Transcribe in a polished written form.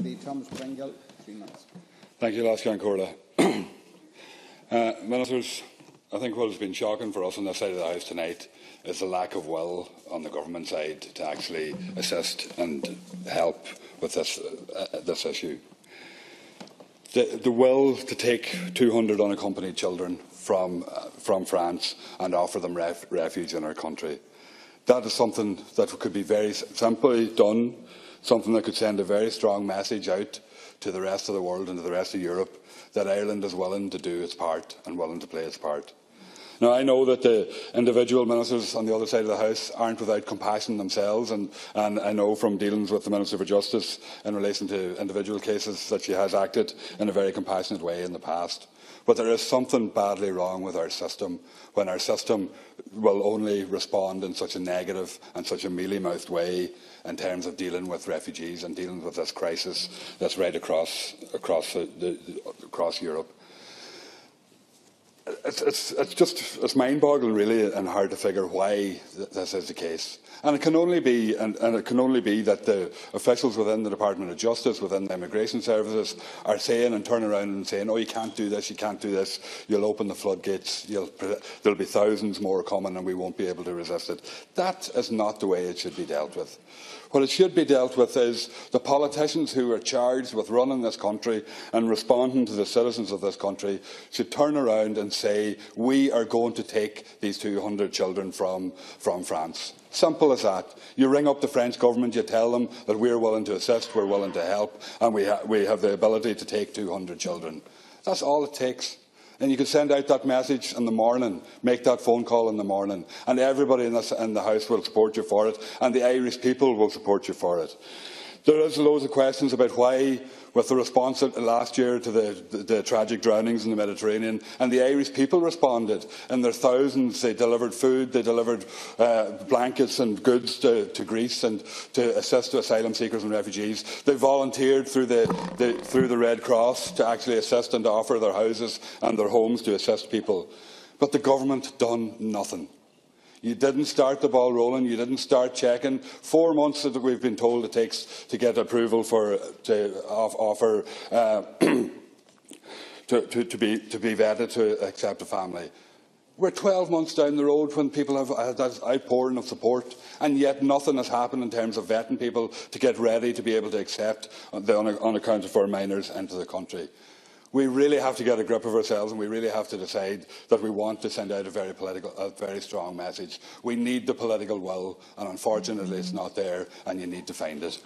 Deputy Thomas Pringle, 3 minutes. Thank you, Last Corda. Ministers, I think what has been shocking for us on this side of the House tonight is the lack of will on the government side to actually assist and help with this issue. The will to take 200 unaccompanied children from France and offer them refuge in our country. That is something that could be very simply done, something that could send a very strong message out to the rest of the world and to the rest of Europe that Ireland is willing to do its part and willing to play its part. Now, I know that the individual ministers on the other side of the House aren't without compassion themselves, and I know from dealings with the Minister for Justice in relation to individual cases that she has acted in a very compassionate way in the past. But there is something badly wrong with our system when our system will only respond in such a negative and such a mealy-mouthed way in terms of dealing with refugees and dealing with this crisis that's right across Europe. It's mind-boggling, really, and hard to figure why this is the case. And it can only be, that the officials within the Department of Justice, within the immigration services, are saying and turning around and saying, "Oh, you can't do this, you can't do this. You'll open the floodgates. There'll be thousands more coming, and we won't be able to resist it." That is not the way it should be dealt with. What it should be dealt with is the politicians who are charged with running this country and responding to the citizens of this country should turn around and say, "We are going to take these 200 children from France." Simple as that. You ring up the French government, you tell them that we're willing to assist, we're willing to help, and we have the ability to take 200 children. That's all it takes. And you can send out that message in the morning, make that phone call in the morning, and everybody in the House will support you for it, and the Irish people will support you for it. There is loads of questions about why, with the response last year to the tragic drownings in the Mediterranean, and the Irish people responded in their thousands. They delivered food, they delivered blankets and goods to Greece and to assist asylum seekers and refugees. They volunteered through the Red Cross to actually assist and to offer their houses and their homes to assist people. But the government done nothing. You didn't start the ball rolling. You didn't start checking. 4 months that we've been told it takes to get approval to offer to be vetted to accept a family. We're 12 months down the road when people have had that outpouring of support, and yet nothing has happened in terms of vetting people to get ready to be able to accept the unaccounted for minors into the country. We really have to get a grip of ourselves, and we really have to decide that we want to send out a very strong message. We need the political will, and unfortunately it's not there, and you need to find it.